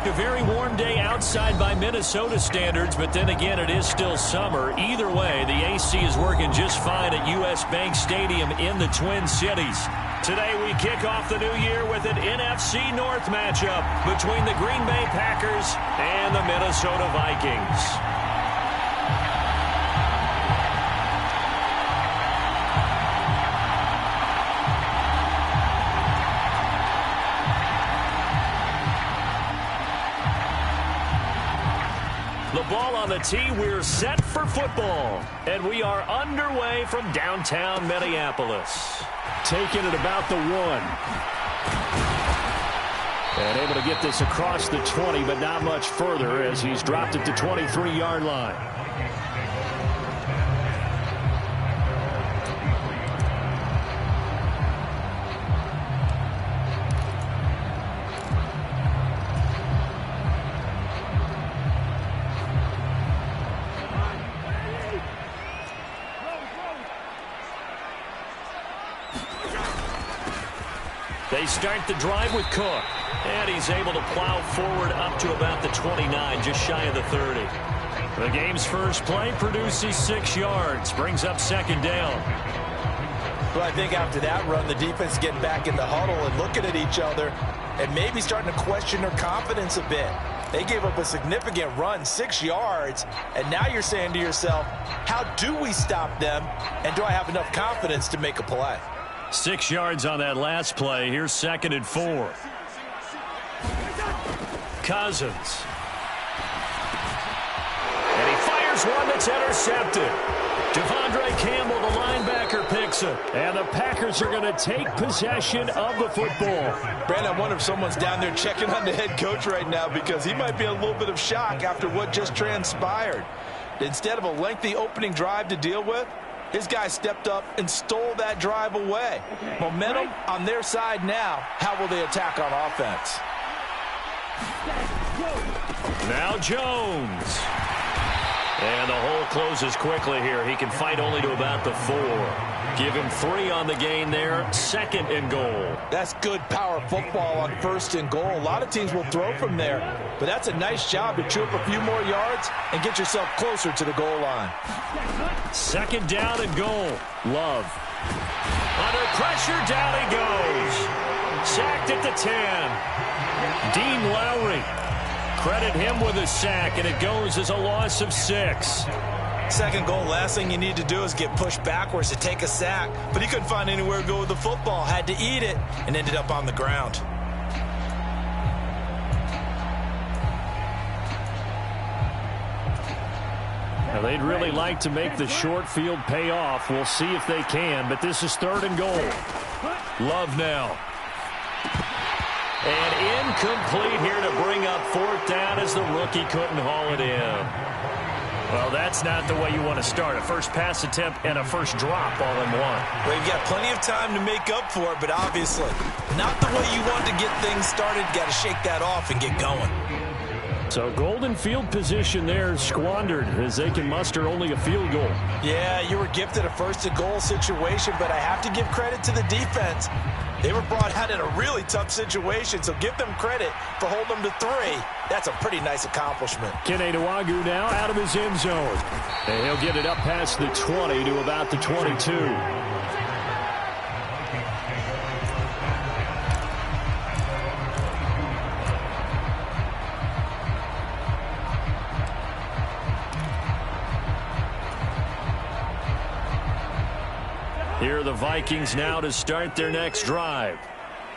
A very warm day outside by Minnesota standards, but then again, it is still summer. Either way, the AC is working just fine at U.S. Bank Stadium in the Twin Cities. Today, we kick off the new year with an NFC North matchup between the Green Bay Packers and the Minnesota Vikings. The ball on the tee, we're set for football. And we are underway from downtown Minneapolis. Taking it about the 1. And able to get this across the 20, but not much further as he's dropped it to 23-yard line. They start the drive with Cook, and he's able to plow forward up to about the 29, just shy of the 30. The game's first play produces 6 yards, brings up second down. Well, I think after that run, the defense getting back in the huddle and looking at each other and maybe starting to question their confidence a bit. They gave up a significant run, 6 yards, and now you're saying to yourself, how do we stop them, and do I have enough confidence to make a play? 6 yards on that last play. Here's 2nd and 4. Cousins. And he fires one that's intercepted. Devondre Campbell, the linebacker, picks it. And the Packers are going to take possession of the football. Brandon, I wonder if someone's down there checking on the head coach right now because he might be in a little bit of shock after what just transpired. Instead of a lengthy opening drive to deal with, his guy stepped up and stole that drive away. Momentum on their side now. How will they attack on offense? Now Jones. And the hole closes quickly here. He can fight only to about the 4. Give him 3 on the gain there. 2nd and goal. That's good power football on 1st and goal. A lot of teams will throw from there, but that's a nice job to chew up a few more yards and get yourself closer to the goal line. 2nd down and goal. Love. Under pressure, down he goes. Sacked at the 10. Dean Lowry. Credit him with a sack, and it goes as a loss of 6. 2nd goal, last thing you need to do is get pushed backwards to take a sack, but he couldn't find anywhere to go with the football, had to eat it, and ended up on the ground. Now, they'd really like to make the short field pay off. We'll see if they can, but this is 3rd and goal. Love now. And incomplete here to bring up 4th down as the rookie couldn't haul it in. Well, that's not the way you want to start. A first pass attempt and a first drop all in one. Well, you've got plenty of time to make up for it, but obviously not the way you want to get things started. Got to shake that off and get going. So golden field position there squandered as they can muster only a field goal. Yeah, you were gifted a 1st and goal situation, but I have to give credit to the defense. They were brought out in a really tough situation, so give them credit for holding them to 3. That's a pretty nice accomplishment. Kene Nwangwu now out of his end zone. And he'll get it up past the 20 to about the 22. Here are the Vikings now to start their next drive.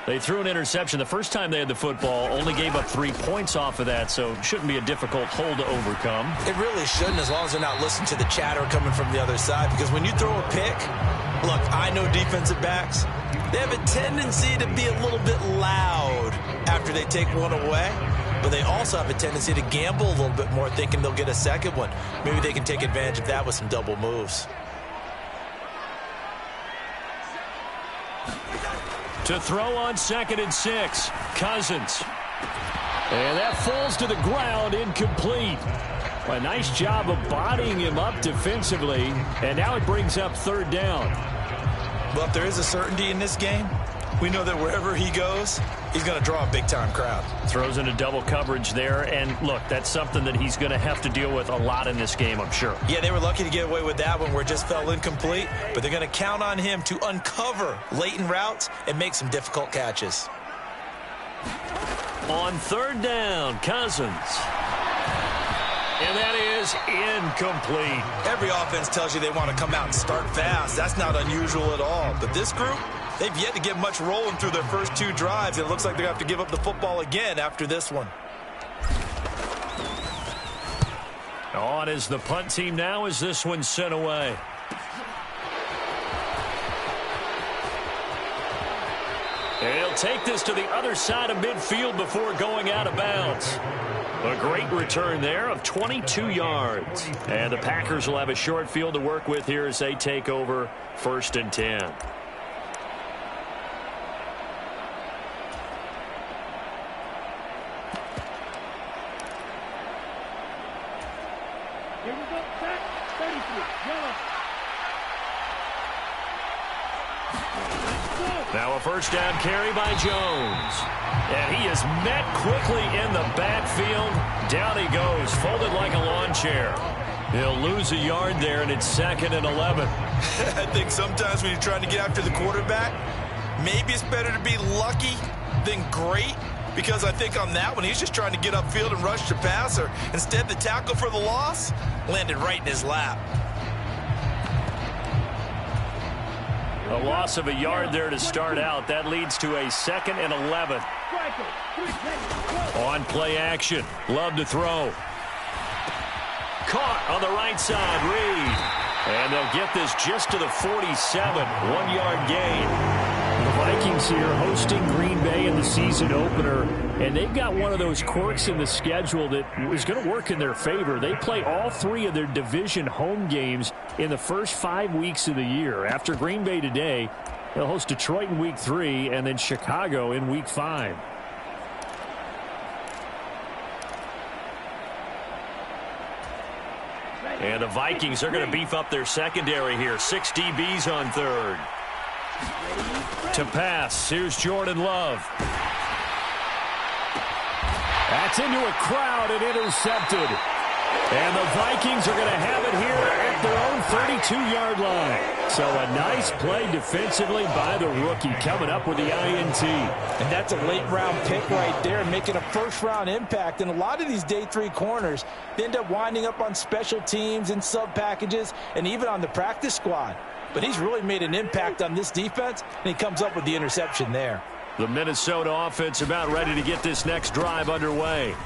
They threw an interception the first time they had the football, only gave up 3 points off of that, so shouldn't be a difficult hole to overcome. It really shouldn't, as long as they're not listening to the chatter coming from the other side, because when you throw a pick, look, I know defensive backs, they have a tendency to be a little bit loud after they take one away, but they also have a tendency to gamble a little bit more, thinking they'll get a second one. Maybe they can take advantage of that with some double moves. To throw on 2nd and 6, Cousins. And that falls to the ground, incomplete. A nice job of bodying him up defensively, and now it brings up 3rd down. Well, if there is a certainty in this game, We know that wherever he goes, he's going to draw a big-time crowd. Throws into double coverage there, and look, that's something that he's going to have to deal with a lot in this game, I'm sure. Yeah, they were lucky to get away with that one where it just fell incomplete, but they're going to count on him to uncover latent routes and make some difficult catches. On third down, Cousins. And that is incomplete. Every offense tells you they want to come out and start fast. That's not unusual at all. But this group, they've yet to get much rolling through their first 2 drives. It looks like they're going to have to give up the football again after this one. On is the punt team now as this one's sent away. They'll take this to the other side of midfield before going out of bounds. A great return there of 22 yards. And the Packers will have a short field to work with here as they take over 1st and 10. Here we go, back, 33, yellow. Now a first down carry by Jones. And he is met quickly in the backfield. Down he goes, folded like a lawn chair. He'll lose a yard there, and it's 2nd and 11. I think sometimes when you're trying to get after the quarterback, maybe it's better to be lucky than great, because I think on that one, he's just trying to get upfield and rush the passer. Instead, the tackle for the loss landed right in his lap. A loss of a yard there to start out. That leads to a 2nd and 11. On play action. Love to throw. Caught on the right side. Reed. And they'll get this just to the 47. 1-yard gain. The Vikings here hosting Green Bay in the season opener, and they've got one of those quirks in the schedule that is going to work in their favor. They play all 3 of their division home games in the first 5 weeks of the year. After Green Bay today, they'll host Detroit in week 3 and then Chicago in week 5. And the Vikings are going to beef up their secondary here. 6 DBs on third. To pass, here's Jordan Love. That's into a crowd and intercepted. And the Vikings are going to have it here at their own 32-yard line. So a nice play defensively by the rookie, coming up with the INT. And that's a late-round pick right there, making a first-round impact. And a lot of these day 3 corners, they end up winding up on special teams and sub-packages and even on the practice squad. But he's really made an impact on this defense, and he comes up with the interception there. The Minnesota offense about ready to get this next drive underway.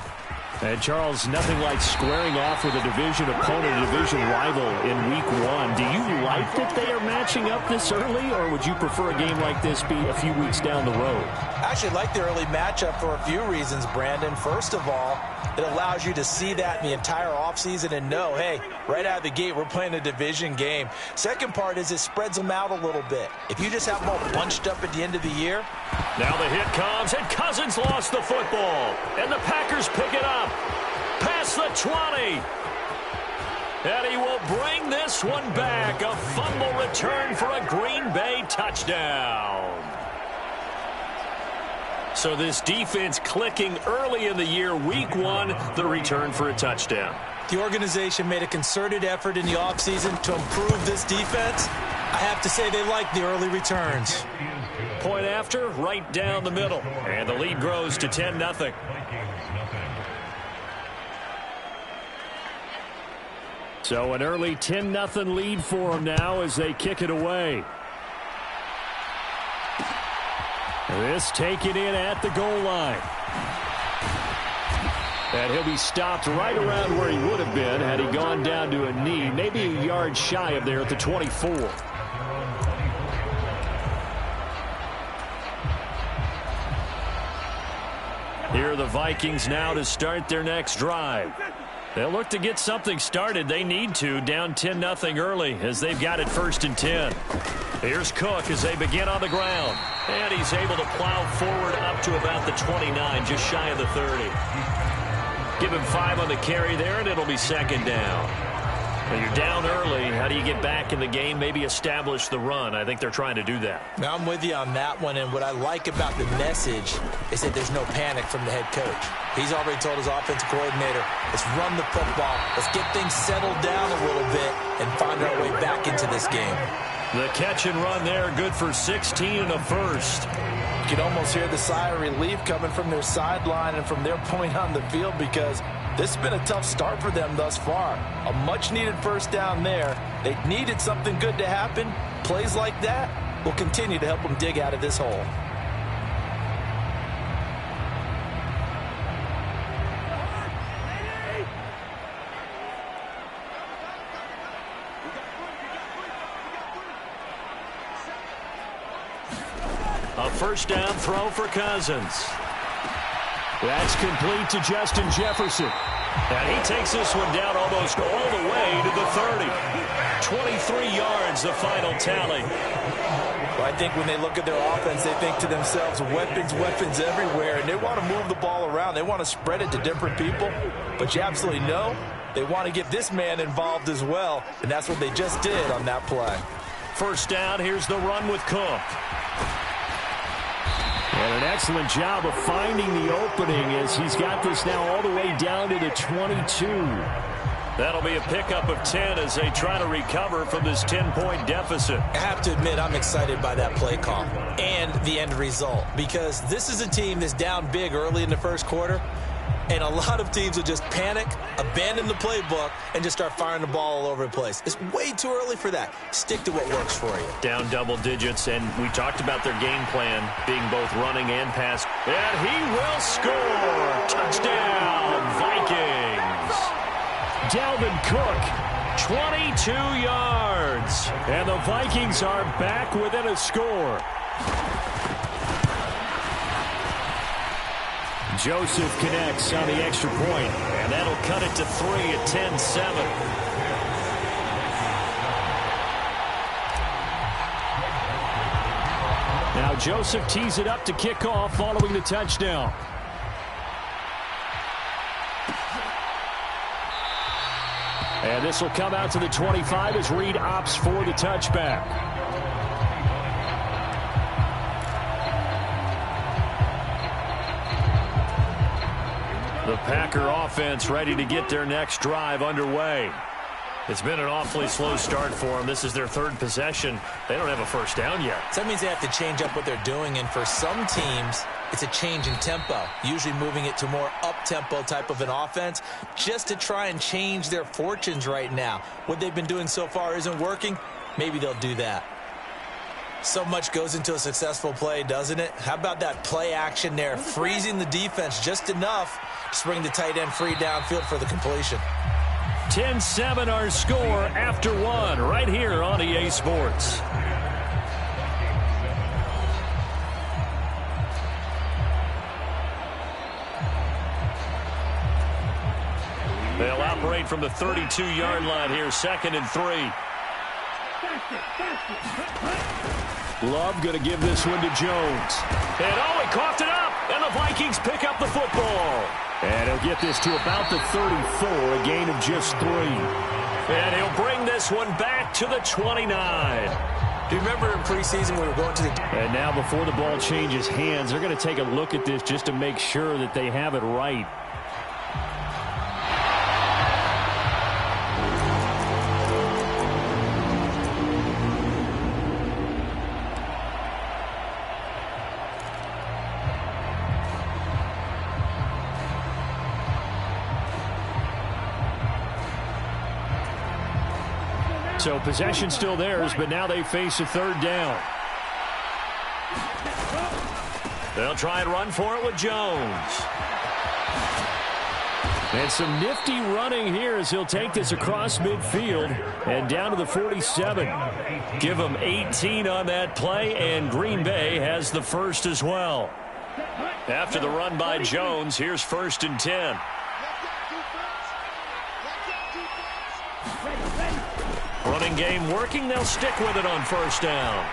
And, Charles, nothing like squaring off with a division opponent, a division rival in week 1. Do you like that they are matching up this early, or would you prefer a game like this be a few weeks down the road? I actually like the early matchup for a few reasons, Brandon. First of all, it allows you to see that in the entire offseason and know, hey, right out of the gate, we're playing a division game. Second part is it spreads them out a little bit. If you just have them all bunched up at the end of the year. Now the hit comes, and Cousins lost the football. And the Packers pick it up. Past the 20. And he will bring this one back. A fumble return for a Green Bay touchdown. So this defense clicking early in the year. Week 1, the return for a touchdown. The organization made a concerted effort in the offseason to improve this defense. I have to say they like the early returns. Point after, right down the middle. And the lead grows to 10-0. So an early 10-0 lead for them now as they kick it away. This taken in at the goal line. And he'll be stopped right around where he would have been had he gone down to a knee, maybe a yard shy of there at the 24. Here are the Vikings now to start their next drive. They'll look to get something started. They need to, down 10-0 early as they've got it 1st and 10. Here's Cook as they begin on the ground. And he's able to plow forward up to about the 29, just shy of the 30. Give him 5 on the carry there, and it'll be 2nd down. Well, you're down early. How do you get back in the game? Maybe establish the run. I think they're trying to do that. Now, I'm with you on that one, and what I like about the message is that there's no panic from the head coach. He's already told his offensive coordinator, let's run the football, let's get things settled down a little bit and find our way back into this game. The catch and run there, good for 16 and a first. You can almost hear the sigh of relief coming from their sideline and from their point on the field because this has been a tough start for them thus far. A much-needed first down there. They needed something good to happen. Plays like that will continue to help them dig out of this hole. A first down throw for Cousins. That's complete to Justin Jefferson. And he takes this one down almost all the way to the 30. 23 yards, the final tally. Well, I think when they look at their offense, they think to themselves, weapons, weapons everywhere, and they want to move the ball around. They want to spread it to different people, but you absolutely know they want to get this man involved as well, and that's what they just did on that play. First down, here's the run with Cook. And an excellent job of finding the opening as he's got this now all the way down to the 22. That'll be a pickup of 10 as they try to recover from this 10-point deficit. I have to admit, I'm excited by that play call and the end result because this is a team that's down big early in the first quarter, and a lot of teams will just panic, abandon the playbook, and just start firing the ball all over the place. It's way too early for that. Stick to what works for you. Down double digits, and we talked about their game plan being both running and pass. And he will score! Touchdown, Vikings! Dalvin Cook, 22 yards. And the Vikings are back within a score. Joseph connects on the extra point, and that'll cut it to 3 at 10-7. Now Joseph tees it up to kick off following the touchdown. And this will come out to the 25 as Reed opts for the touchback. The Packer offense ready to get their next drive underway. It's been an awfully slow start for them. This is their third possession. They don't have a first down yet. So that means they have to change up what they're doing, and for some teams, it's a change in tempo, usually moving it to more up-tempo type of an offense just to try and change their fortunes right now. What they've been doing so far isn't working. Maybe they'll do that. So much goes into a successful play, doesn't it? How about that play action there, freezing the defense just enough to bring the tight end free downfield for the completion. 10-7 our score after one right here on EA Sports. They'll operate from the 32-yard line here, 2nd and 3. Love going to give this one to Jones. And he coughed it up, and the Vikings pick up the football. And he'll get this to about the 34, a gain of just 3. And he'll bring this one back to the 29. Do you remember in preseason we were going to the... And now before the ball changes hands, they're going to take a look at this just to make sure that they have it right. So possession still theirs, but now they face a third down. They'll try and run for it with Jones. And some nifty running here as he'll take this across midfield and down to the 47. Give them 18 on that play, and Green Bay has the first as well. After the run by Jones, here's 1st and 10. Running game working. They'll stick with it on first down.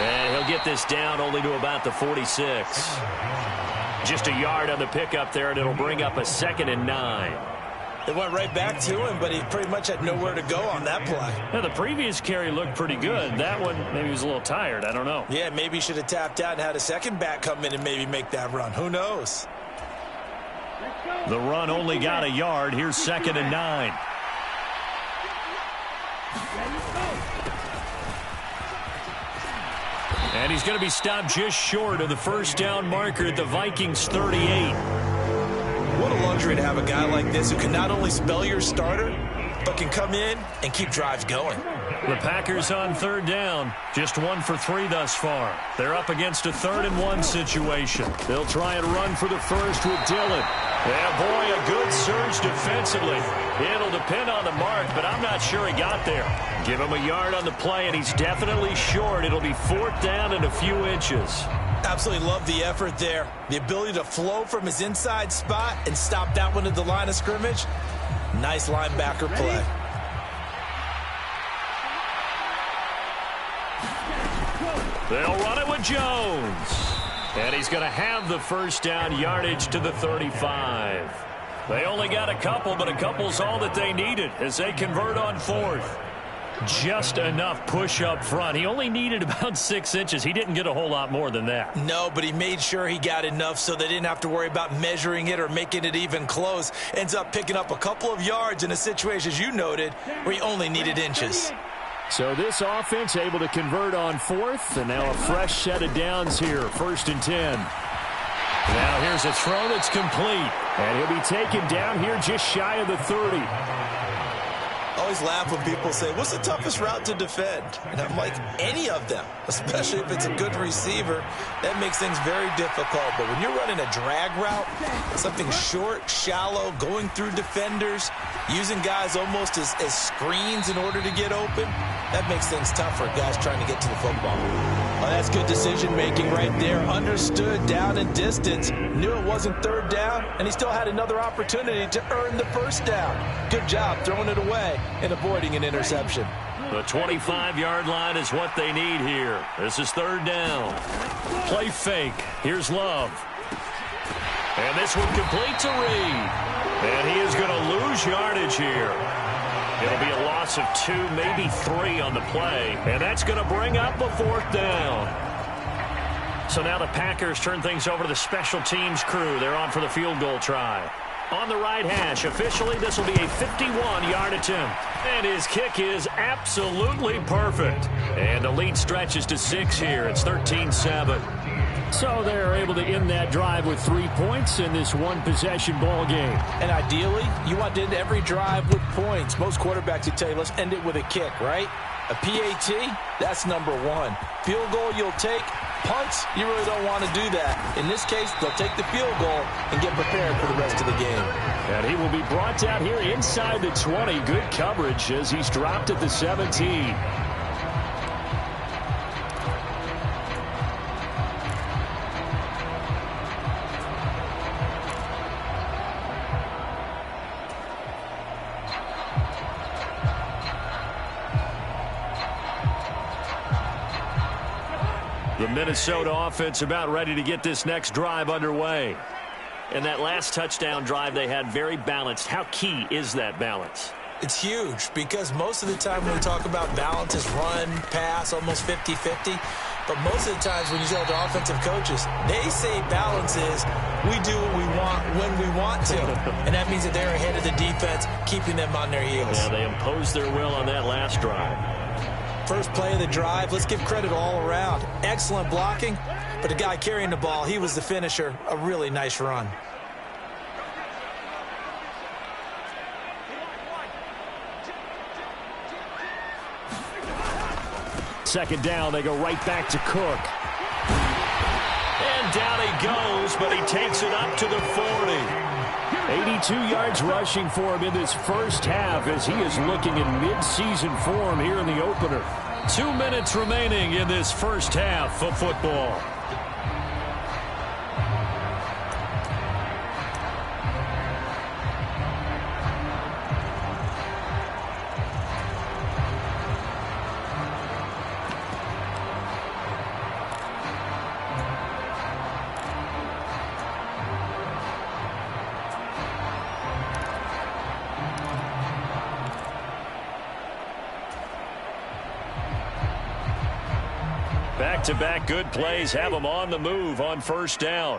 And he'll get this down only to about the 46. Just a yard on the pickup there, and it'll bring up a 2nd and 9. It went right back to him, but he pretty much had nowhere to go on that play. Yeah, the previous carry looked pretty good. That one, maybe he was a little tired. I don't know. Yeah, maybe he should have tapped out and had a second back come in and maybe make that run. Who knows? The run only got a yard. Here's 2nd and 9. And he's going to be stopped just short of the first down marker at the Vikings 38. What a luxury to have a guy like this who can not only spell your starter, but can come in and keep drives going. The Packers on 3rd down. Just 1 for 3 thus far. They're up against a 3rd and 1 situation. They'll try and run for the first with Dillon. Yeah, boy, a good surge defensively. It'll depend on the mark, but I'm not sure he got there. Give him a yard on the play, and he's definitely short. It'll be 4th down and a few inches. Absolutely love the effort there. The ability to flow from his inside spot and stop that one at the line of scrimmage. Nice linebacker play. They'll run it with Jones. And he's going to have the first down, yardage to the 35. They only got a couple, but a couple's all that they needed as they convert on 4th. Just enough push up front. He only needed about 6 inches. He didn't get a whole lot more than that. No, but he made sure he got enough so they didn't have to worry about measuring it or making it even close. Ends up picking up a couple of yards in a situation, as you noted, where he only needed inches. So this offense able to convert on 4th, and now a fresh set of downs here, 1st and 10. Now here's a throw that's complete, and he'll be taken down here just shy of the 30. Always laugh when people say, what's the toughest route to defend? And I'm like, any of them, especially if it's a good receiver. That makes things very difficult. But when you're running a drag route, something short, shallow, going through defenders, using guys almost as screens in order to get open, that makes things tough for guys trying to get to the football. Well, that's good decision-making right there. Understood down and distance. Knew it wasn't 3rd down, and he still had another opportunity to earn the 1st down. Good job throwing it away and avoiding an interception. The 25-yard line is what they need here. This is 3rd down. Play fake. Here's Love. And this one complete to Reed. And he is going to lose yardage here. It'll be a loss of 2, maybe 3 on the play. And that's going to bring up a 4th down. So now the Packers turn things over to the special teams crew. They're on for the field goal try. On the right hash, officially, this will be a 51-yard attempt. And his kick is absolutely perfect. And the lead stretches to 6 here. It's 13-7. So they're able to end that drive with 3 points in this one-possession ball game. And ideally, you want to end every drive with points. Most quarterbacks would tell you, let's end it with a kick, right? A PAT, that's number 1. Field goal you'll take. Punts, you really don't want to do that. In this case, they'll take the field goal and get prepared for the rest of the game. And he will be brought down here inside the 20. Good coverage as he's dropped at the 17. The Minnesota offense about ready to get this next drive underway. And that last touchdown drive they had very balanced. How key is that balance? It's huge because most of the time when we talk about balance is run, pass, almost 50-50. But most of the times when you tell the offensive coaches, they say balance is we do what we want when we want to. And that means that they're ahead of the defense, keeping them on their heels. Yeah, they imposed their will on that last drive. First play of the drive, let's give credit all around. Excellent blocking, but the guy carrying the ball, he was the finisher. A really nice run. Second down, they go right back to Cook. And down he goes, but he takes it up to the 40. 82 yards rushing for him in this first half as he is looking in mid-season form here in the opener. 2 minutes remaining in this first half of football. Back-to-back good plays have them on the move on first down.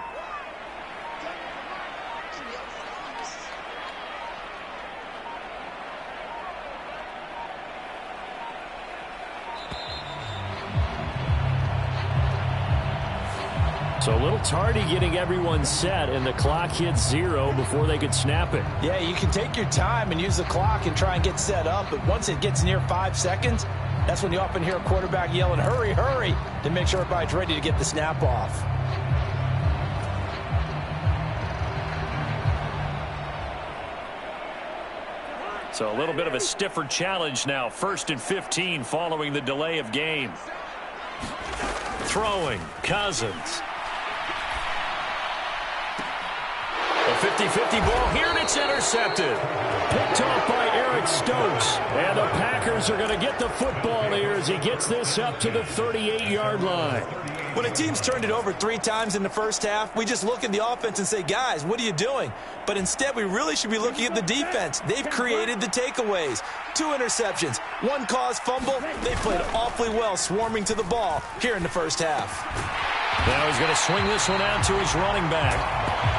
So a little tardy getting everyone set, and the clock hits 0 before they could snap it. Yeah, you can take your time and use the clock and try and get set up, but once it gets near 5 seconds, that's when you often hear a quarterback yelling, hurry, hurry, to make sure everybody's ready to get the snap off. So a little bit of a stiffer challenge now. 1st and 15 following the delay of game. Throwing, Cousins. A 50-50 ball here, and it's intercepted. Picked off by Eric Stokes. And the Packers are going to get the football here as he gets this up to the 38-yard line. When a team's turned it over 3 times in the first half, we just look at the offense and say, guys, what are you doing? But instead, we really should be looking at the defense. They've created the takeaways. 2 interceptions, 1 caused fumble. They played awfully well swarming to the ball here in the first half. Now he's going to swing this one out to his running back.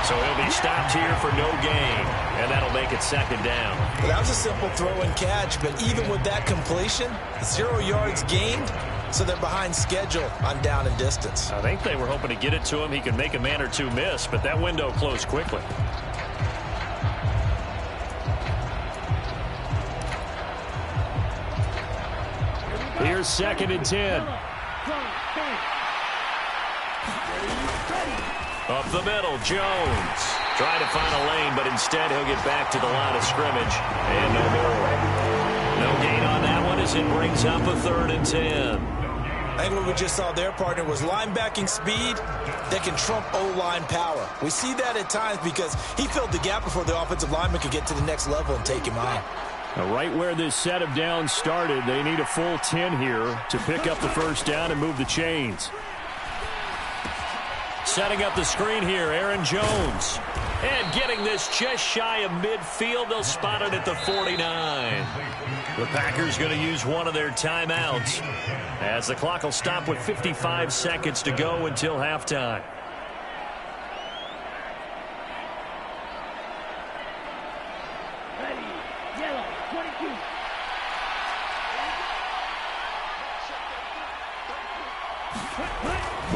So he'll be stopped here for no gain, and that'll make it 2nd down. Well, that was a simple throw and catch, but even with that completion, 0 yards gained, so they're behind schedule on down and distance. I think they were hoping to get it to him. He could make a man or 2 miss, but that window closed quickly. Here's 2nd and 10. Up the middle, Jones. Trying to find a lane, but instead he'll get back to the line of scrimmage. And no more. No gain on that one as it brings up a 3rd and 10. I think what we just saw there, partner, was linebacking speed that can trump O-line power. We see that at times because he filled the gap before the offensive lineman could get to the next level and take him on. Now, right where this set of downs started, they need a full 10 here to pick up the 1st down and move the chains. Setting up the screen here, Aaron Jones. And getting this just shy of midfield. They'll spot it at the 49. The Packers going to use one of their timeouts as the clock will stop with 55 seconds to go until halftime. Ready, yellow, 22.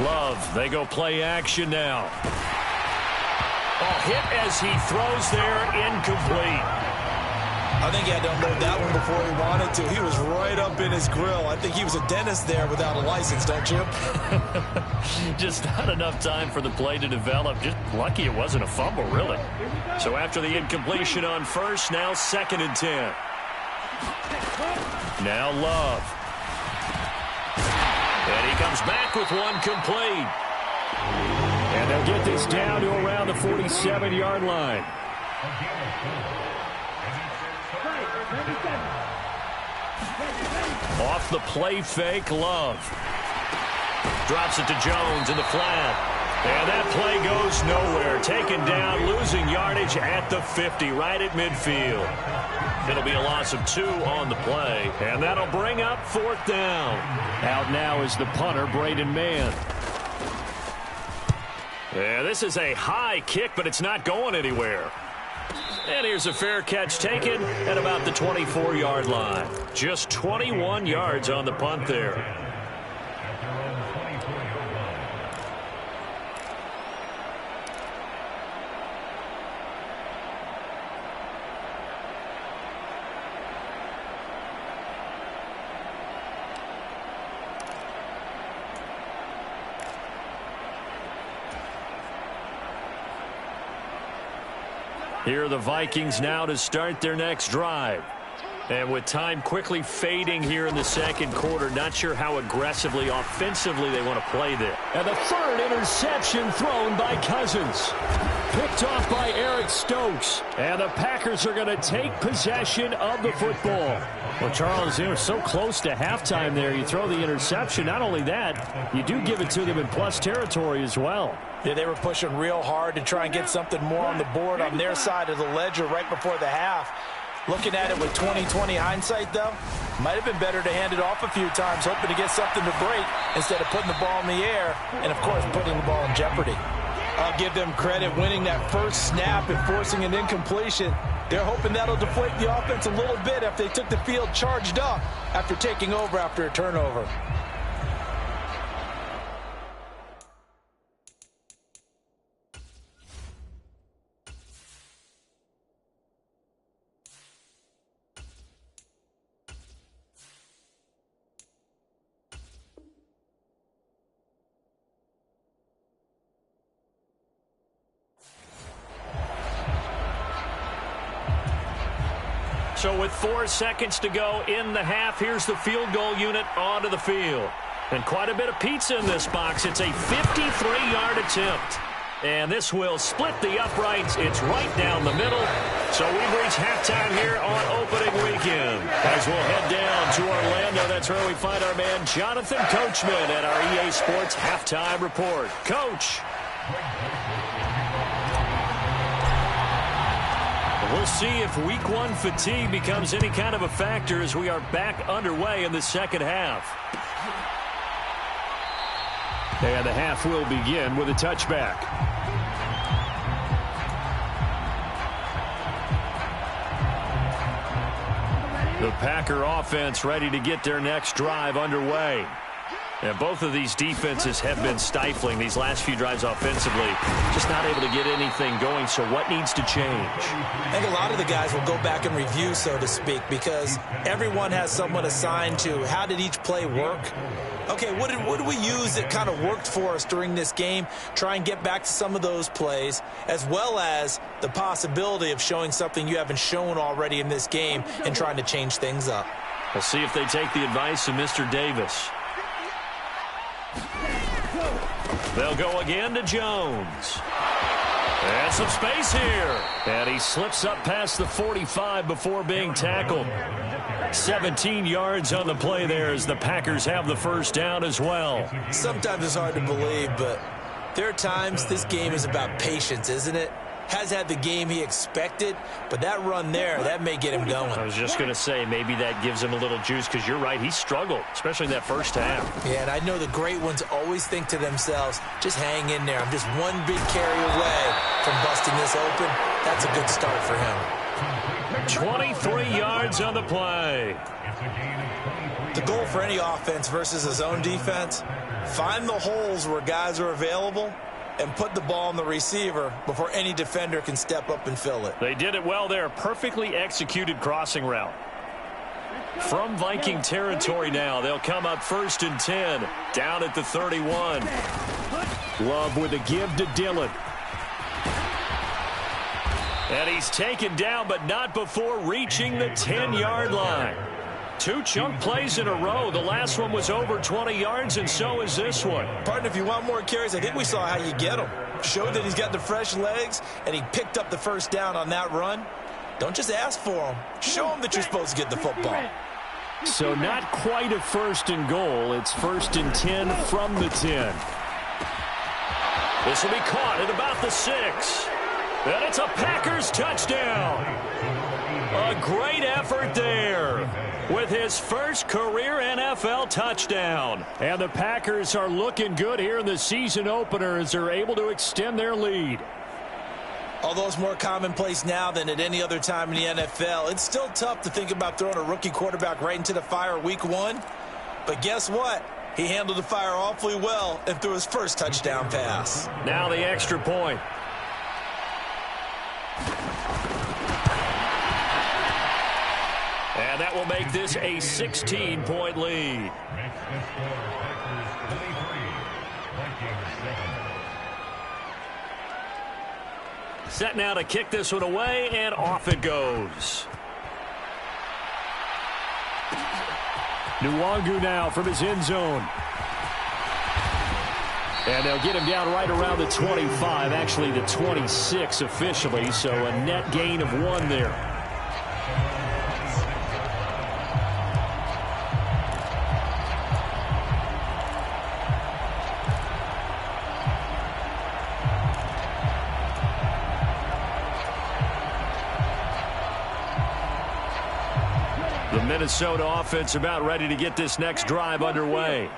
Love, they go play action now. Oh, hit as he throws there, incomplete. I think he had to unload that one before he wanted to. He was right up in his grill. I think he was a dentist there without a license, don't you? Just not enough time for the play to develop. Just lucky it wasn't a fumble, really. So after the incompletion on 1st, now 2nd and 10. Now Love. And he comes back with one complete. And they'll get this down to around the 47-yard line. Off the play fake, Love. Drops it to Jones in the flat. And that play goes nowhere. Taken down, losing yardage at the 50, right at midfield. It'll be a loss of 2 on the play, and that'll bring up 4th down. Out now is the punter, Braden Mann. Yeah, this is a high kick, but it's not going anywhere. And here's a fair catch taken at about the 24-yard line. Just 21 yards on the punt there. Here are the Vikings now to start their next drive. And with time quickly fading here in the 2nd quarter, not sure how aggressively, offensively they want to play there. And the 3rd interception thrown by Cousins. Picked off by Eric Stokes. And the Packers are going to take possession of the football. Well, Charles, they were so close to halftime there. You throw the interception. Not only that, you do give it to them in plus territory as well. Yeah, they were pushing real hard to try and get something more on the board on their side of the ledger right before the half. Looking at it with 20/20 hindsight, though, might have been better to hand it off a few times, hoping to get something to break instead of putting the ball in the air and, of course, putting the ball in jeopardy. I'll give them credit winning that first snap and forcing an incompletion. They're hoping that'll deflate the offense a little bit if they took the field charged up after taking over after a turnover. So with 4 seconds to go in the half, here's the field goal unit onto the field. And quite a bit of pizza in this box. It's a 53-yard attempt. And this will split the uprights. It's right down the middle. So we've reached halftime here on opening weekend. As we'll head down to Orlando, that's where we find our man Jonathan Coachman at our EA Sports Halftime Report. Coach. We'll see if week 1 fatigue becomes any kind of a factor as we are back underway in the second half. And the half will begin with a touchback. The Packer offense ready to get their next drive underway. And both of these defenses have been stifling these last few drives offensively. Just not able to get anything going, so what needs to change? I think a lot of the guys will go back and review, so to speak, because everyone has someone assigned to how did each play work. Okay, what did we use that kind of worked for us during this game? Try and get back to some of those plays, as well as the possibility of showing something you haven't shown already in this game and trying to change things up. We'll see if they take the advice of Mr. Davis. They'll go again to Jones. And some space here. And he slips up past the 45 before being tackled. 17 yards on the play there as the Packers have the first down as well. Sometimes it's hard to believe, but there are times this game is about patience, isn't it? Has had the game he expected, but that run there, that may get him going. I was just going to say, maybe that gives him a little juice, because you're right, he struggled, especially in that first half. Yeah, and I know the great ones always think to themselves, just hang in there. I'm just one big carry away from busting this open. That's a good start for him. 23 yards on the play. The goal for any offense versus his own defense, find the holes where guys are available and put the ball on the receiver before any defender can step up and fill it. They did it well there. Perfectly executed crossing route. From Viking territory now, they'll come up 1st and 10, down at the 31. Love with a give to Dillon. And he's taken down, but not before reaching the 10-yard line. 2 chunk plays in a row. The last one was over 20 yards, and so is this one. Partner, if you want more carries, I think we saw how you get them. Showed that he's got the fresh legs, and he picked up the first down on that run. Don't just ask for them. Show them that you're supposed to get the football. So not quite a 1st and goal. It's 1st and 10 from the 10. This will be caught at about the 6. And it's a Packers touchdown. A great effort there with his first career NFL touchdown. And the Packers are looking good here in the season opener as they're able to extend their lead. Although it's more commonplace now than at any other time in the NFL, it's still tough to think about throwing a rookie quarterback right into the fire week 1. But guess what? He handled the fire awfully well and threw his first touchdown pass. Now the extra point. And that will make this a 16-point lead. Set now to kick this one away, and off it goes. Nwangu now from his end zone. And they'll get him down right around the 25, actually the 26 officially, so a net gain of 1 there. Minnesota offense about ready to get this next drive underway.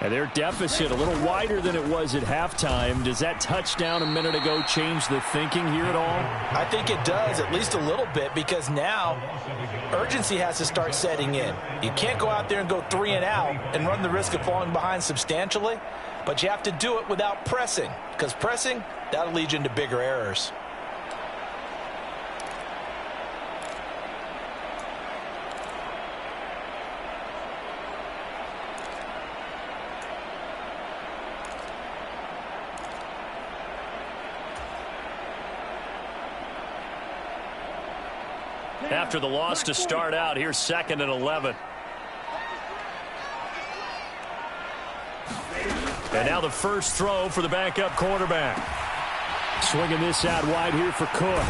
And their deficit a little wider than it was at halftime. Does that touchdown a minute ago change the thinking here at all? I think it does, at least a little bit, because now urgency has to start setting in. You can't go out there and go 3 and out and run the risk of falling behind substantially, but you have to do it without pressing, because pressing, that'll lead you into bigger errors. After the loss to start out, here's 2nd and 11. And now the first throw for the backup quarterback. Swinging this out wide here for Cook.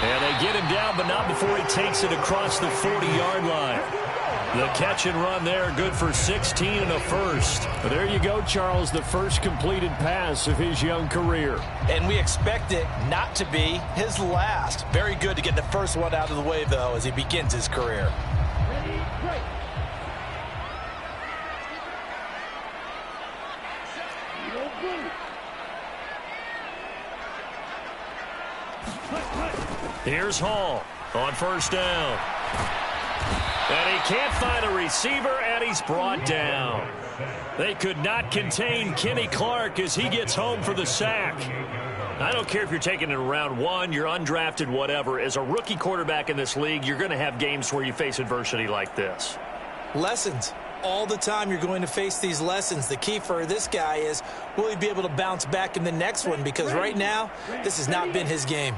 And they get him down, but not before he takes it across the 40-yard line. The catch and run there, good for 16 and a first. But there you go, Charles, the first completed pass of his young career. And we expect it not to be his last. Very good to get the first one out of the way, though, as he begins his career. Ready, break. Real good. Here's Hall on first down. And he can't find a receiver, and he's brought down. They could not contain Kenny Clark as he gets home for the sack. I don't care if you're taking it in round 1, you're undrafted, whatever. As a rookie quarterback in this league, you're going to have games where you face adversity like this. Lessons. All the time you're going to face these lessons. The key for this guy is, will he be able to bounce back in the next one? Because right now, this has not been his game.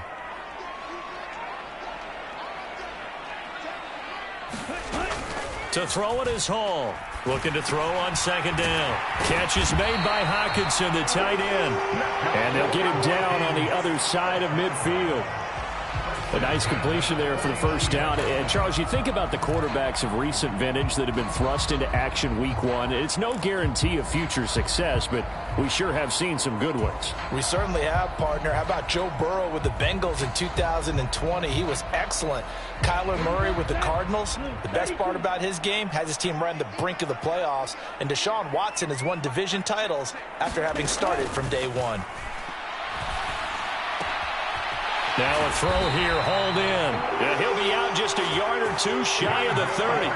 To throw it is Hall. Looking to throw on 2nd down. Catch is made by Hockenson, the tight end. And they'll get him down on the other side of midfield. A nice completion there for the first down. And, Charles, you think about the quarterbacks of recent vintage that have been thrust into action week 1. It's no guarantee of future success, but we sure have seen some good ones. We certainly have, partner. How about Joe Burrow with the Bengals in 2020? He was excellent. Kyler Murray with the Cardinals. The best part about his game, has his team right on the brink of the playoffs. And Deshaun Watson has won division titles after having started from day 1. Now a throw here, hauled in. And he'll be out just a yard or two shy of the 30.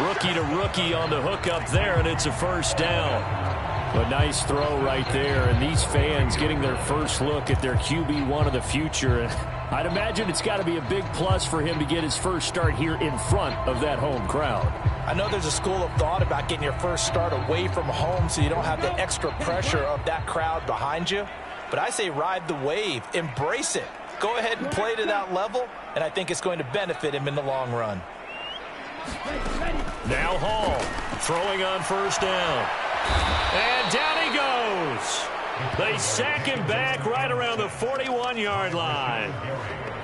Rookie to rookie on the hook up there, and it's a first down. A nice throw right there, and these fans getting their first look at their QB1 of the future. I'd imagine it's got to be a big plus for him to get his first start here in front of that home crowd. I know there's a school of thought about getting your first start away from home so you don't have the extra pressure of that crowd behind you. But I say ride the wave, embrace it. Go ahead and play to that level, and I think it's going to benefit him in the long run. Now Hall throwing on first down. And down he goes. They sack him back right around the 41-yard line.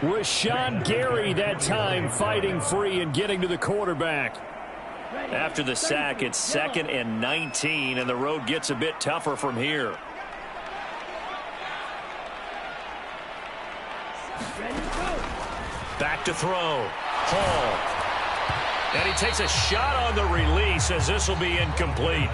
Rashawn Gary that time fighting free and getting to the quarterback. After the sack, it's 2nd and 19, and the road gets a bit tougher from here. Back to throw. Hall. And he takes a shot on the release as this will be incomplete.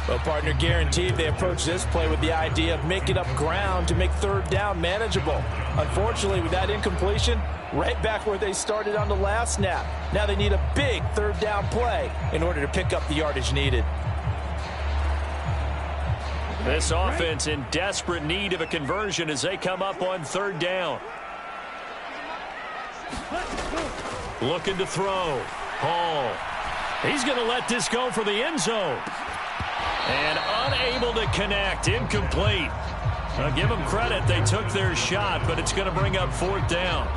Well, partner, guaranteed they approach this play with the idea of making up ground to make 3rd down manageable. Unfortunately, with that incompletion, right back where they started on the last snap. Now they need a big 3rd down play in order to pick up the yardage needed. This offense in desperate need of a conversion as they come up on 3rd down. Looking to throw. Hall. He's going to let this go for the end zone. And unable to connect. Incomplete. I'll give them credit. They took their shot, but it's going to bring up 4th down.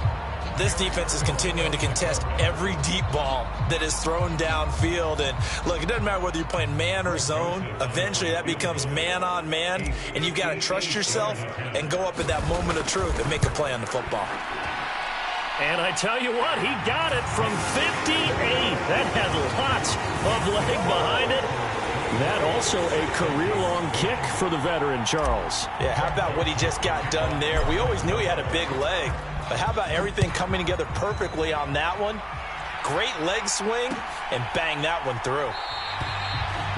This defense is continuing to contest every deep ball that is thrown downfield. And, look, it doesn't matter whether you're playing man or zone. Eventually, that becomes man-on-man, and you've got to trust yourself and go up at that moment of truth and make a play on the football. And I tell you what, he got it from 58. That had lots of leg behind it. That also a career-long kick for the veteran, Charles. Yeah, how about what he just got done there? We always knew he had a big leg, but how about everything coming together perfectly on that one? great leg swing and bang that one through.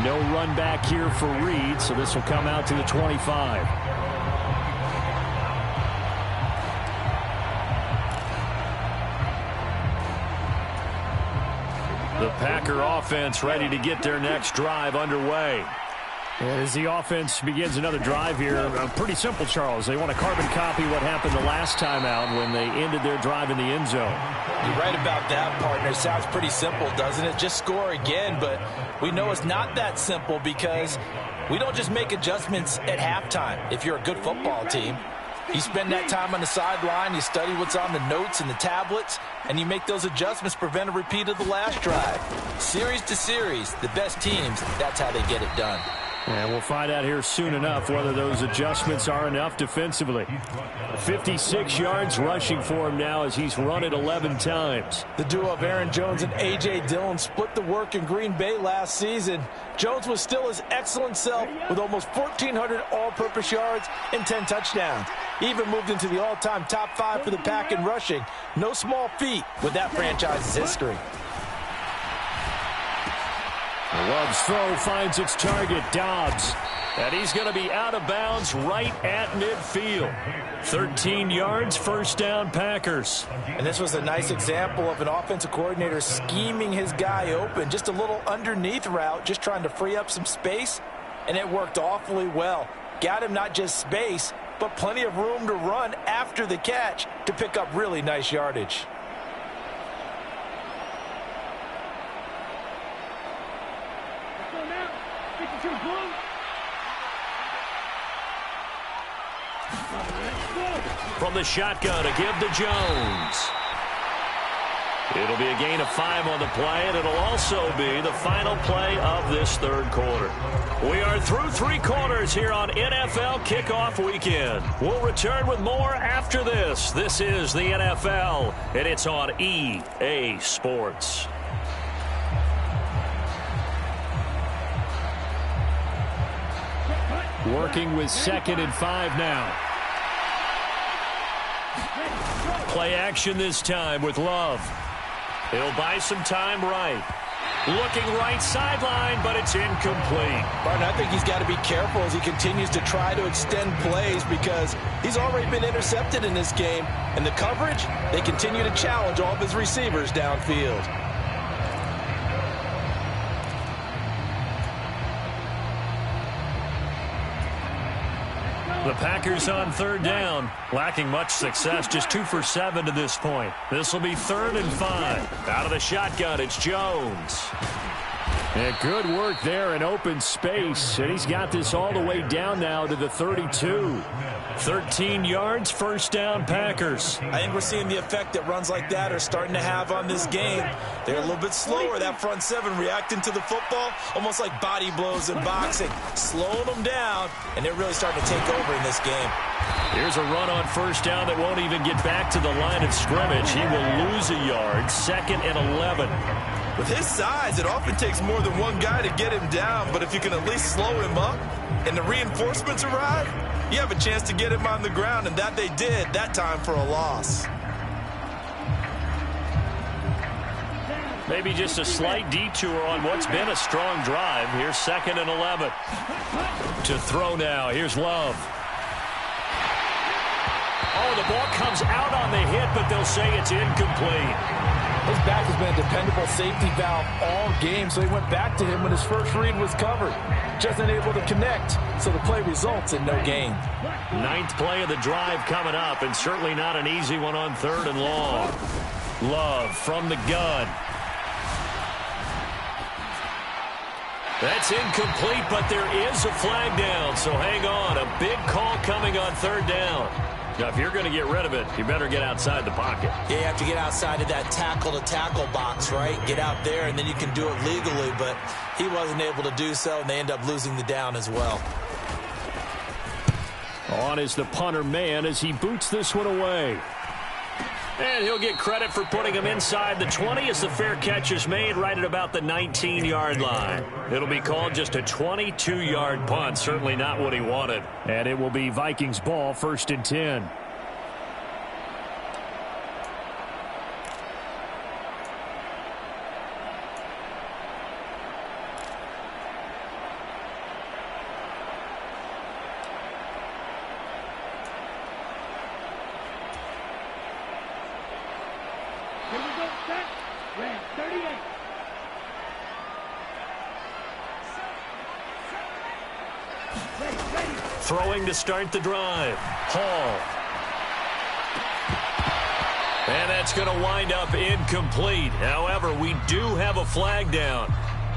No run back here for Reed, so this will come out to the 25. The Packer offense ready to get their next drive underway. As the offense begins another drive here, pretty simple, Charles. They want to carbon copy what happened the last time out when they ended their drive in the end zone. You're right about that, partner. Sounds pretty simple, doesn't it? Just score again, but we know it's not that simple because we don't just make adjustments at halftime. If you're a good football team, you spend that time on the sideline, you study what's on the notes and the tablets, and you make those adjustments to prevent a repeat of the last drive. Series to series, the best teams, that's how they get it done. And we'll find out here soon enough whether those adjustments are enough defensively. 56 yards rushing for him now as he's run it 11 times. The duo of Aaron Jones and A.J. Dillon split the work in Green Bay last season. Jones was still his excellent self with almost 1,400 all-purpose yards and 10 touchdowns. He even moved into the all-time top 5 for the Pack in rushing. No small feat with that franchise's history. Love's throw finds its target, Dobbs. And he's going to be out of bounds right at midfield. 13 yards, first down, Packers. And this was a nice example of an offensive coordinator scheming his guy open. Just a little underneath route, just trying to free up some space. And it worked awfully well. Got him not just space, but plenty of room to run after the catch to pick up really nice yardage. From the shotgun, a give to Jones. It'll be a gain of 5 on the play, and it'll also be the final play of this third quarter. We are through 3 quarters here on NFL Kickoff Weekend. We'll return with more after this. This is the NFL, and it's on EA Sports. Working with 2nd and 5 now. Play action this time with Love. He'll buy some time right. Looking right sideline, but it's incomplete. Martin, I think he's got to be careful as he continues to try to extend plays because he's already been intercepted in this game. And the coverage, they continue to challenge all of his receivers downfield. The Packers on 3rd down, lacking much success, just 2 for 7 to this point. This will be 3rd and 5. Out of the shotgun, it's Jones. And good work there in open space, and he's got this all the way down now to the 32. 13 yards, first down, Packers. I think we're seeing the effect that runs like that are starting to have on this game. They're a little bit slower, that front 7 reacting to the football, almost like body blows in boxing, slowing them down, and they're really starting to take over in this game. Here's a run on first down that won't even get back to the line of scrimmage. He will lose a yard, 2nd and 11. With his size, it often takes more than one guy to get him down, but if you can at least slow him up and the reinforcements arrive, you have a chance to get him on the ground, and that they did, that time for a loss. Maybe just a slight detour on what's been a strong drive. Here's 2nd and 11. To throw now, here's Love. Oh, the ball comes out on the hit, but they'll say it's incomplete. His back has been a dependable safety valve all game, so he went back to him when his first read was covered. Just unable to connect, so the play results in no gain. 9th play of the drive coming up, and certainly not an easy one on 3rd and long. Love from the gun. That's incomplete, but there is a flag down, so hang on. A big call coming on 3rd down. Now, if you're going to get rid of it, you better get outside the pocket. Yeah, you have to get outside of that tackle-to-tackle box, right? Get out there, and then you can do it legally, but he wasn't able to do so, and they end up losing the down as well. On is the punter man as he boots this one away. And he'll get credit for putting him inside the 20 as the fair catch is made right at about the 19-yard line. It'll be called just a 22-yard punt, certainly not what he wanted. And it will be Vikings ball, 1st and 10. Here we go, set. Red 38. Ready. Throwing to start the drive. Hall. And that's going to wind up incomplete. However, we do have a flag down.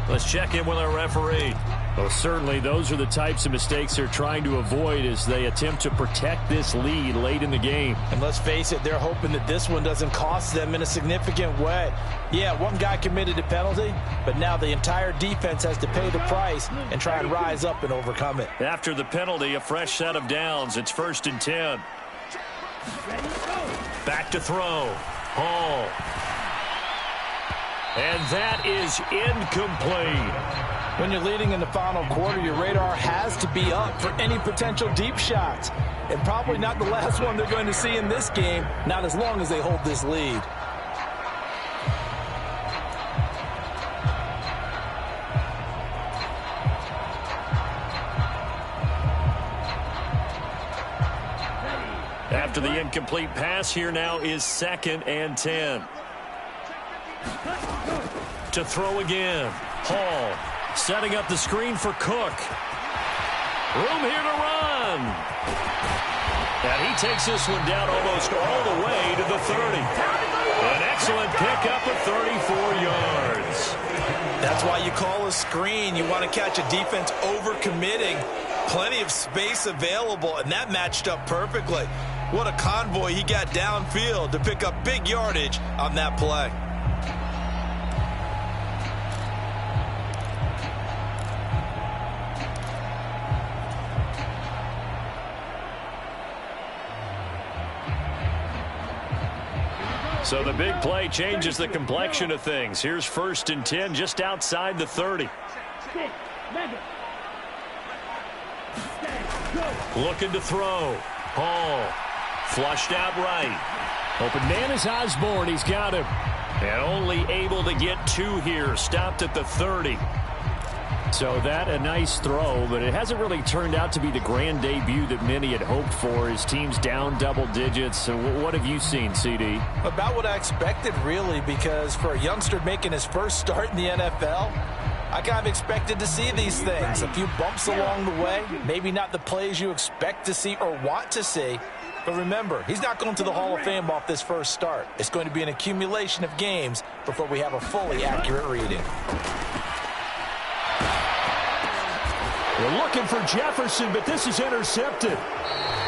Let's check in with our referee. Well, certainly those are the types of mistakes they're trying to avoid as they attempt to protect this lead late in the game. And let's face it, they're hoping that this one doesn't cost them in a significant way. Yeah, one guy committed a penalty, but now the entire defense has to pay the price and try and rise up and overcome it. After the penalty, a fresh set of downs. It's 1st and 10. Ready, go. Back to throw. Hall. And that is incomplete. When you're leading in the final quarter, your radar has to be up for any potential deep shots. And probably not the last one they're going to see in this game, not as long as they hold this lead. After the incomplete pass, here now is 2nd and 10. To throw again. Hall setting up the screen for Cook. Room here to run. And he takes this one down almost all the way to the 30. An excellent pickup of 34 yards. That's why you call a screen. You want to catch a defense overcommitting. Plenty of space available, and that matched up perfectly. What a convoy he got downfield to pick up big yardage on that play. So the big play changes the complexion of things. Here's 1st and 10 just outside the 30. Looking to throw. Hall. Flushed out right. Open man is Osborne. He's got him. And only able to get 2 here. Stopped at the 30. So that a nice throw, but it hasn't really turned out to be the grand debut that many had hoped for. His team's down double digits. So what have you seen, CD? About what I expected, really, because for a youngster making his first start in the NFL, I kind of expected to see these things. A few bumps along the way, maybe not the plays you expect to see or want to see. But remember, he's not going to the Hall of Fame off this first start. It's going to be an accumulation of games before we have a fully accurate reading. We're looking for Jefferson, but this is intercepted.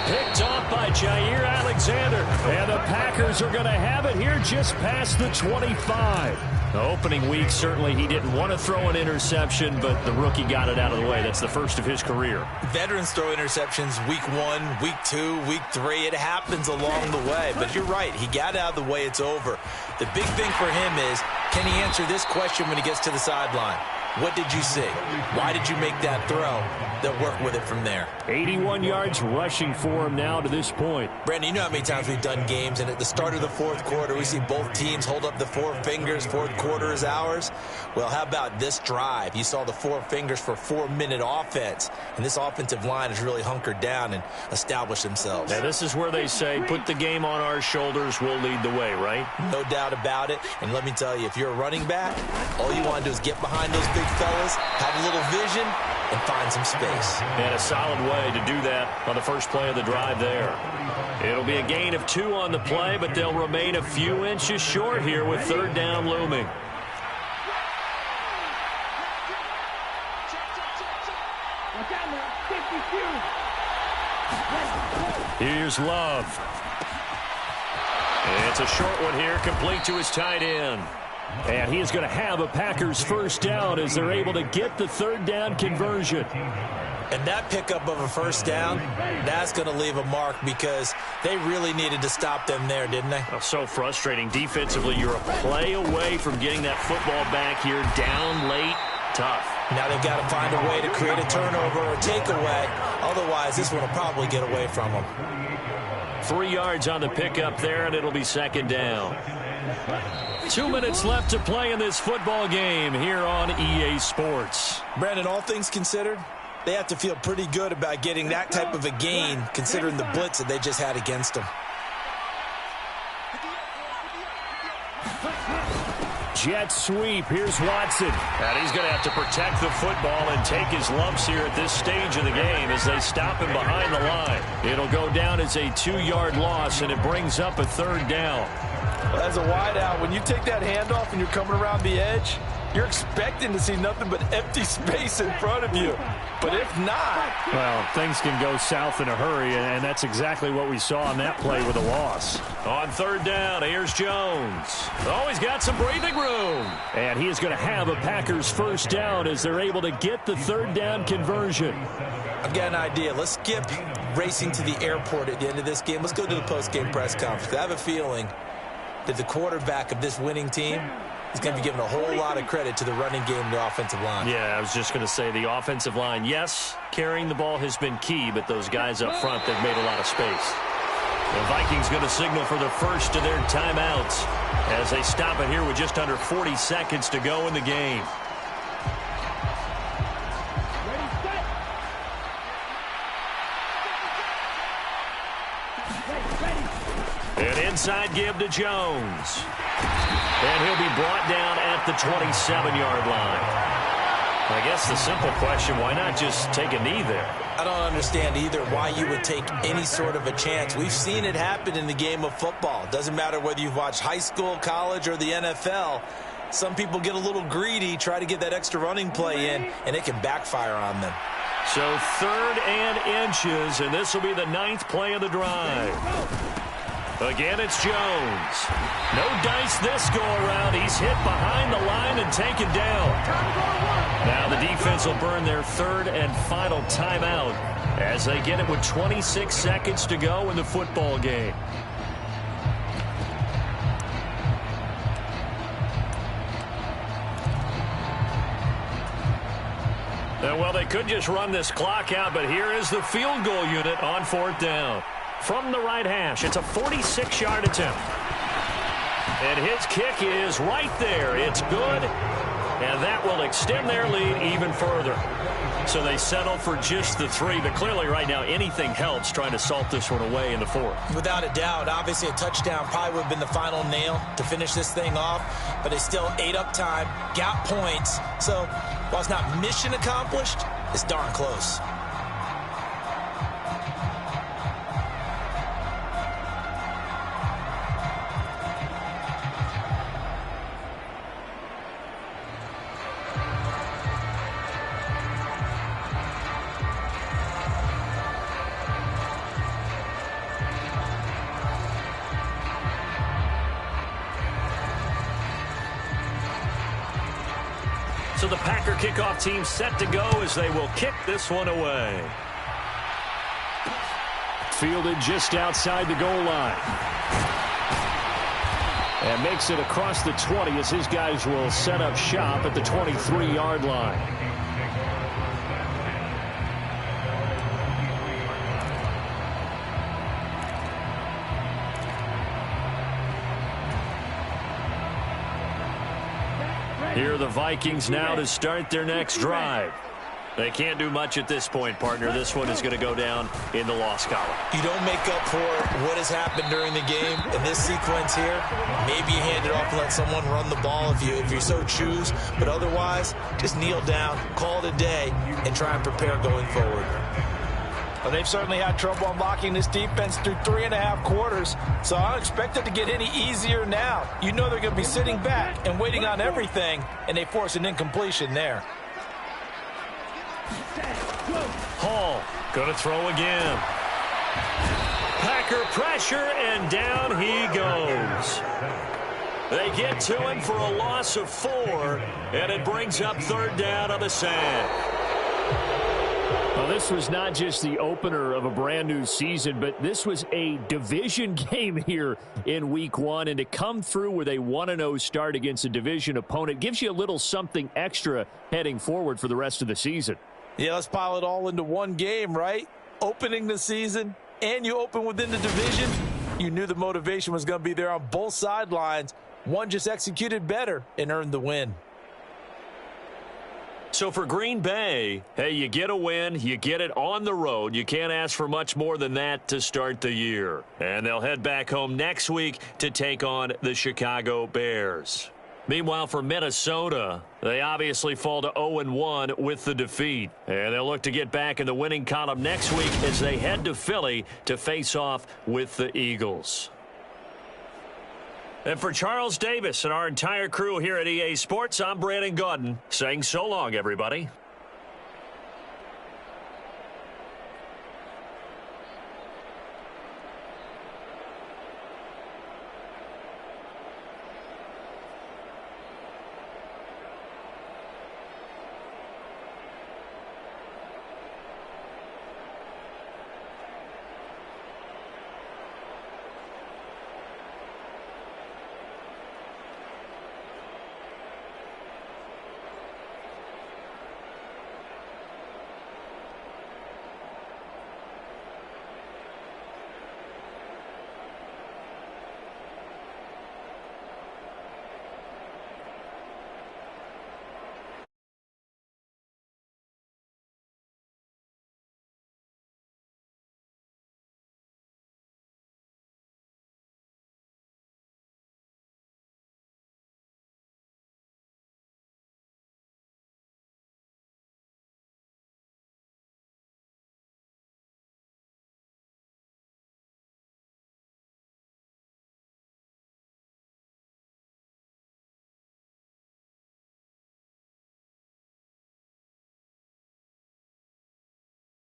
Picked off by Jair Alexander. And the Packers are going to have it here just past the 25. The opening week, certainly he didn't want to throw an interception, but the rookie got it out of the way. That's the first of his career. Veterans throw interceptions week 1, week 2, week 3. It happens along the way. But you're right. He got out of the way. It's over. The big thing for him is, can he answer this question when he gets to the sideline? What did you see? Why did you make that throw? They'll work with it from there. 81 yards rushing for him now to this point. Brandon, you know how many times we've done games, and at the start of the fourth quarter, we see both teams hold up the 4 fingers, fourth quarter is ours. Well, how about this drive? You saw the 4 fingers for 4-minute offense, and this offensive line has really hunkered down and established themselves. Now, this is where they say, put the game on our shoulders, we'll lead the way, right? No doubt about it, and let me tell you, if you're a running back, all you want to do is get behind those big fellas, have a little vision, and find some space. And a solid way to do that on the first play of the drive there. It'll be a gain of 2 on the play, but they'll remain a few inches short here with 3rd down looming. Here's Love. And it's a short one here, complete to his tight end. And he is going to have a Packers first down as they're able to get the 3rd down conversion. And that pickup of a first down, that's going to leave a mark because they really needed to stop them there, didn't they? Oh, so frustrating. Defensively, you're a play away from getting that football back here, down late, tough. Now they've got to find a way to create a turnover or takeaway. Otherwise, this one will probably get away from them. 3 yards on the pickup there, and it'll be 2nd down. 2 minutes left to play in this football game here on EA Sports. Brandon, all things considered, they have to feel pretty good about getting that type of a gain considering the blitz that they just had against them. jet sweep. Here's Watson. And he's going to have to protect the football and take his lumps here at this stage of the game as they stop him behind the line. It'll go down as a 2-yard loss, and it brings up a 3rd down. As a wideout, when you take that handoff and you're coming around the edge, you're expecting to see nothing but empty space in front of you. But if not... Well, things can go south in a hurry, and that's exactly what we saw on that play with a loss. On 3rd down, here's Jones. Oh, he's got some breathing room. And he is going to have a Packers 1st down as they're able to get the 3rd down conversion. I've got an idea. Let's skip racing to the airport at the end of this game. Let's go to the post-game press conference. I have a feeling that the quarterback of this winning team is going to be given a whole lot of credit to the running game and the offensive line. Yeah, I was just going to say the offensive line, yes, carrying the ball has been key, but those guys up front, they've made a lot of space. The Vikings going to signal for the first of their timeouts as they stop it here with just under 40 seconds to go in the game. An inside give to Jones. And he'll be brought down at the 27-yard line. I guess the simple question, why not just take a knee there? I don't understand either why you would take any sort of a chance. We've seen it happen in the game of football. Doesn't matter whether you've watched high school, college, or the NFL. Some people get a little greedy, try to get that extra running play in, and it can backfire on them. So 3rd and inches, and this will be the 9th play of the drive. Again, it's Jones. No dice this go-around. He's hit behind the line and taken down. Now the defense will burn their 3rd and final timeout as they get it with 26 seconds to go in the football game. Well, they could just run this clock out, but here is the field goal unit on 4th down. From the right hash, it's a 46-yard attempt. And his kick is right there. It's good, and that will extend their lead even further. So they settle for just the 3, but clearly right now anything helps trying to salt this one away in the 4th. Without a doubt, obviously a touchdown probably would have been the final nail to finish this thing off, but they still ate up time, got points. So while it's not mission accomplished, it's darn close. So the Packer kickoff team set to go as they will kick this one away. Fielded just outside the goal line. And makes it across the 20 as his guys will set up shop at the 23-yard line. Here are the Vikings now to start their next drive. They can't do much at this point, partner. This one is going to go down in the loss column. You don't make up for what has happened during the game in this sequence here. Maybe you hand it off and let someone run the ball if you so choose. But otherwise, just kneel down, call it a day, and try and prepare going forward. Well, they've certainly had trouble unlocking this defense through 3.5 quarters, so I don't expect it to get any easier now. You know they're going to be sitting back and waiting on everything, and they force an incompletion there. Hall going to throw again. Packer pressure, and down he goes. They get to him for a loss of 4, and it brings up 3rd down on the sack. Well, this was not just the opener of a brand new season, but this was a division game here in week 1. And to come through with a 1-0 start against a division opponent gives you a little something extra heading forward for the rest of the season. Yeah, let's pile it all into one game, right? Opening the season, and you open within the division. You knew the motivation was going to be there on both sidelines. One just executed better and earned the win. So for Green Bay, hey, you get a win, you get it on the road. You can't ask for much more than that to start the year. And they'll head back home next week to take on the Chicago Bears. Meanwhile, for Minnesota, they obviously fall to 0-1 with the defeat. And they'll look to get back in the winning column next week as they head to Philly to face off with the Eagles. And for Charles Davis and our entire crew here at EA Sports, I'm Brandon Gaudin saying so long, everybody.